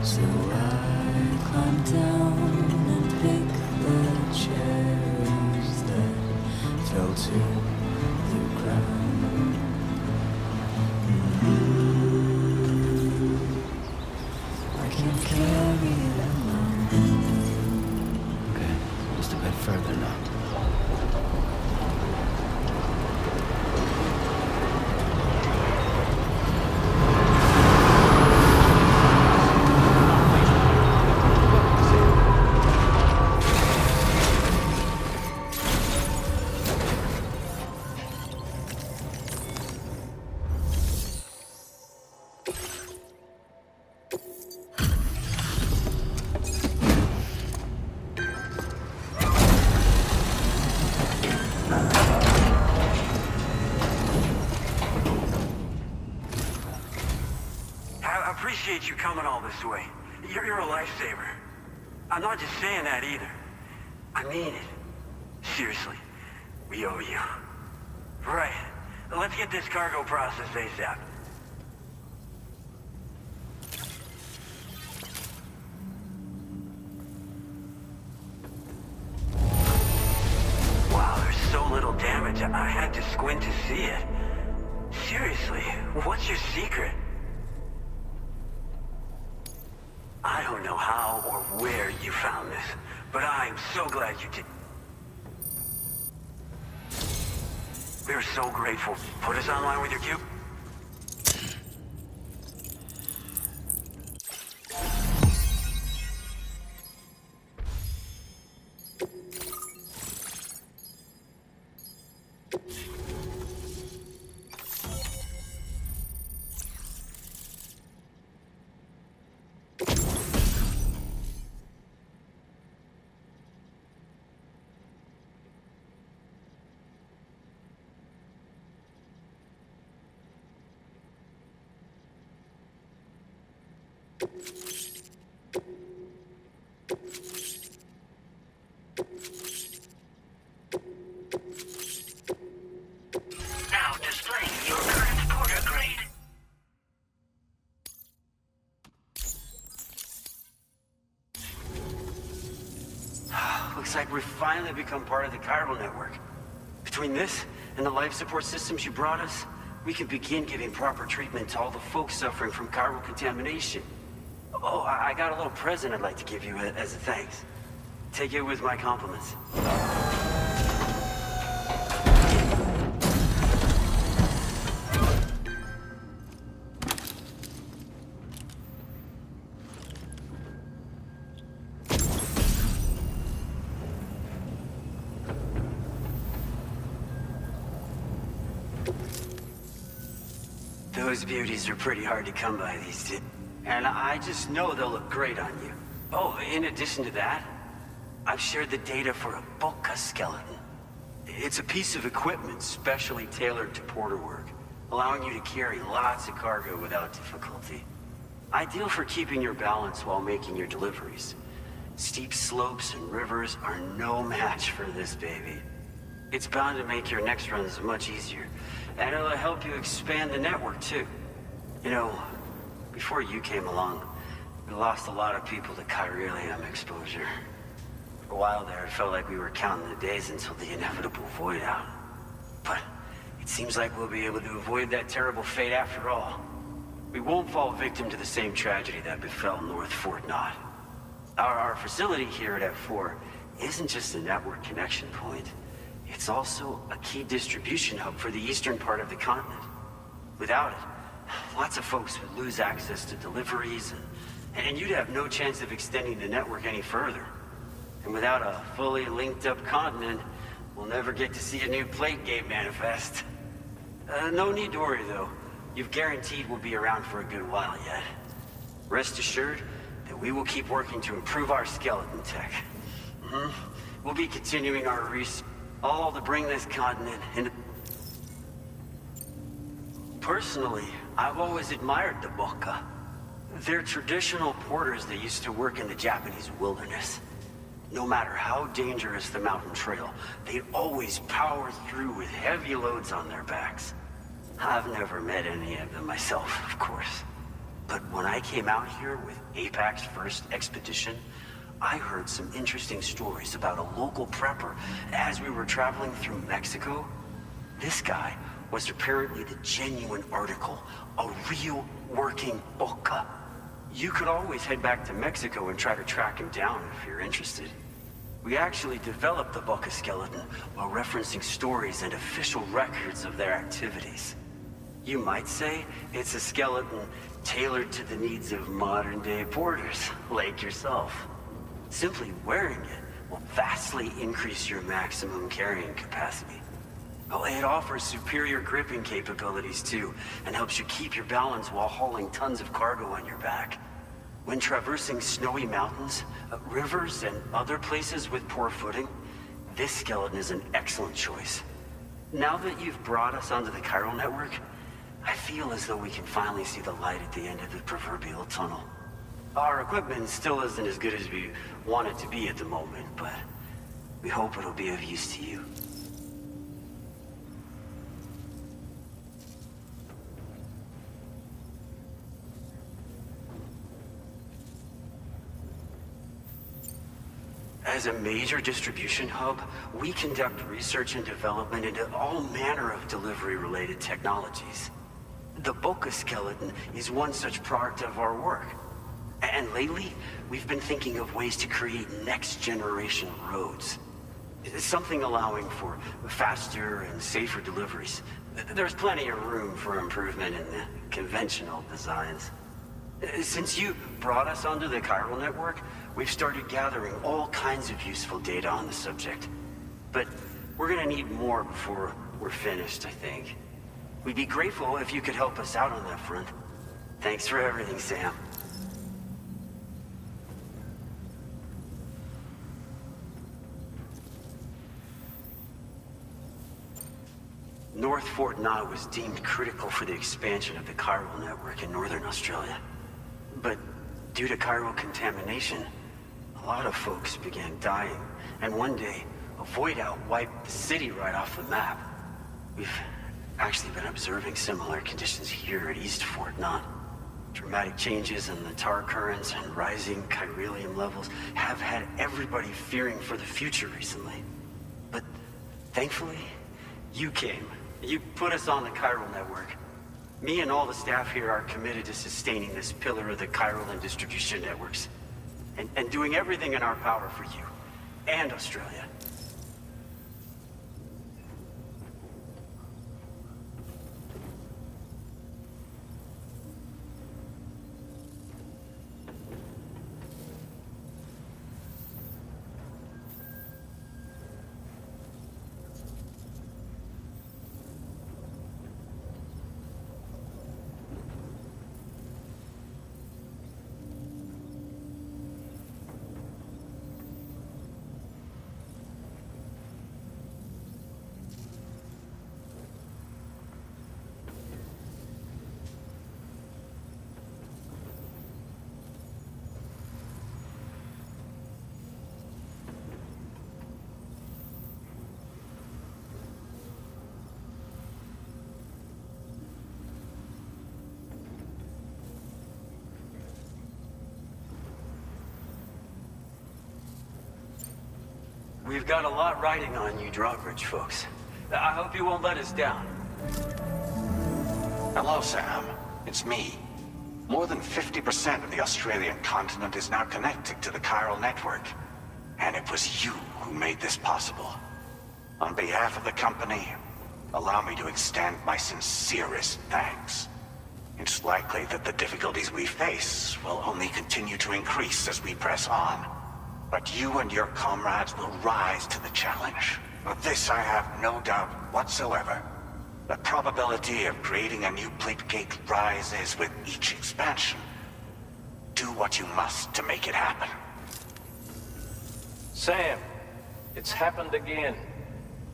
So I climb down and pick the cherries that fell to the ground. I can carry them on. Okay, just a bit further now. I appreciate you coming all this way. You're a lifesaver. I'm not just saying that either. I mean it. Seriously, we owe you. Right. Let's get this cargo processed ASAP. Wow, there's so little damage. I had to squint to see it. Seriously, what's your secret? I don't know how or where you found this, but I'm so glad you did. We're so grateful. Put us online with your cube. Now displaying your current porter grade. Looks like we've finally become part of the chiral network. Between this and the life support systems you brought us, we can begin giving proper treatment to all the folks suffering from chiral contamination. Oh, I got a little present I'd like to give you as a thanks. Take it with my compliments. Those beauties are pretty hard to come by these days. And I just know they'll look great on you. Oh, in addition to that, I've shared the data for a Boca skeleton. It's a piece of equipment specially tailored to porter work, allowing you to carry lots of cargo without difficulty. Ideal for keeping your balance while making your deliveries. Steep slopes and rivers are no match for this baby. It's bound to make your next runs much easier, and it'll help you expand the network too. You know, before you came along, we lost a lot of people to chiralium exposure. For a while there, it felt like we were counting the days until the inevitable void out. But it seems like we'll be able to avoid that terrible fate after all. We won't fall victim to the same tragedy that befell North Fort Knott. Our facility here at F4 isn't just a network connection point. It's also a key distribution hub for the eastern part of the continent. Without it, lots of folks would lose access to deliveries, and you'd have no chance of extending the network any further. And without a fully linked up continent, we'll never get to see a new plate game manifest. No need to worry though. You've guaranteed we'll be around for a good while yet. Rest assured that we will keep working to improve our skeleton tech. We'll be continuing our research, all to bring this continent into... Personally, I've always admired the Boca. They're traditional porters that used to work in the Japanese wilderness. No matter how dangerous the mountain trail, they always power through with heavy loads on their backs. I've never met any of them myself, of course. But when I came out here with APAC's first expedition, I heard some interesting stories about a local prepper as we were traveling through Mexico. This guy was apparently the genuine article, a real working boca. You could always head back to Mexico and try to track him down if you're interested. We actually developed the boca skeleton while referencing stories and official records of their activities. You might say it's a skeleton tailored to the needs of modern-day porters, like yourself. Simply wearing it will vastly increase your maximum carrying capacity. Oh, it offers superior gripping capabilities too, and helps you keep your balance while hauling tons of cargo on your back. When traversing snowy mountains, rivers, and other places with poor footing, this skeleton is an excellent choice. Now that you've brought us onto the chiral network, I feel as though we can finally see the light at the end of the proverbial tunnel. Our equipment still isn't as good as we want it to be at the moment, but we hope it'll be of use to you. As a major distribution hub, we conduct research and development into all manner of delivery-related technologies. The Boca skeleton is one such product of our work. And lately, we've been thinking of ways to create next-generation roads. Something allowing for faster and safer deliveries. There's plenty of room for improvement in the conventional designs. Since you brought us onto the chiral network, we've started gathering all kinds of useful data on the subject. But we're gonna need more before we're finished, I think. We'd be grateful if you could help us out on that front. Thanks for everything, Sam. North Fort Knott was deemed critical for the expansion of the chiral network in northern Australia. But due to chiral contamination, a lot of folks began dying, and one day, a void-out wiped the city right off the map. We've actually been observing similar conditions here at East Fort Knott. Dramatic changes in the tar currents and rising chiralium levels have had everybody fearing for the future recently. But thankfully, you came. You put us on the chiral network. Me and all the staff here are committed to sustaining this pillar of the chiral and distribution networks. And doing everything in our power for you and Australia. We've got a lot riding on you Drawbridge folks. I hope you won't let us down. Hello, Sam. It's me. More than 50% of the Australian continent is now connected to the chiral network. And it was you who made this possible. On behalf of the company, allow me to extend my sincerest thanks. It's likely that the difficulties we face will only continue to increase as we press on. But you and your comrades will rise to the challenge. Of this I have no doubt whatsoever. The probability of creating a new plate gate rises with each expansion. Do what you must to make it happen. Sam, it's happened again.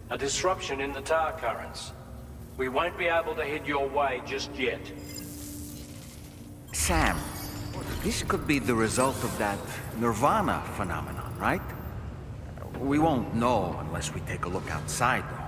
A disruption in the tar currents. We won't be able to head your way just yet. Sam, this could be the result of that Nirvana phenomenon, right? We won't know unless we take a look outside, though.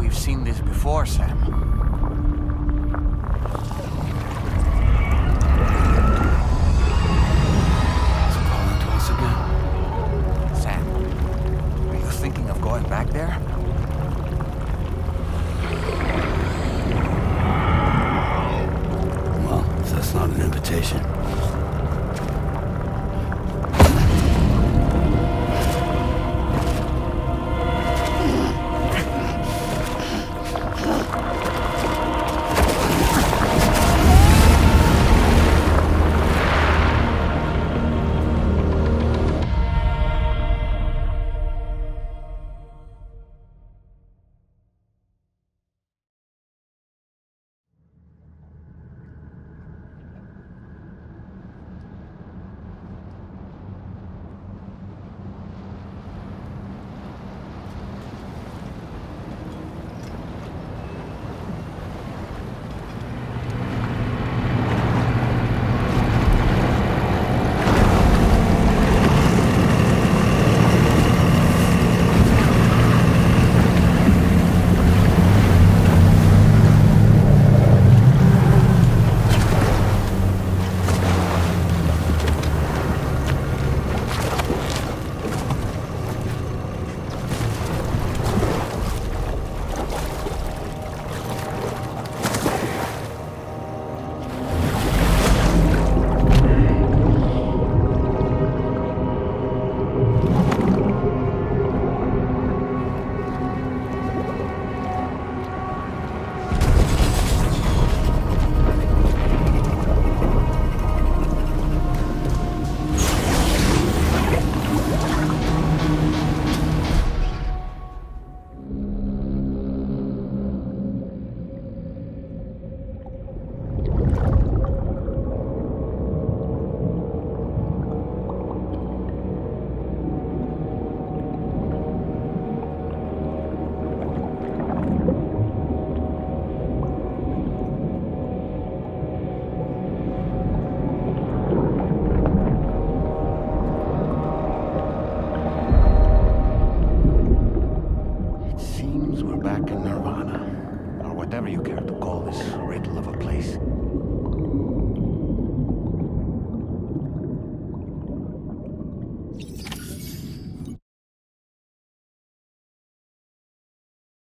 we've seen this before, Sam. It's calling to us again. Sam, are you thinking of going back there? Well, if that's not an invitation. Seems we're back in Nirvana, or whatever you care to call this riddle of a place.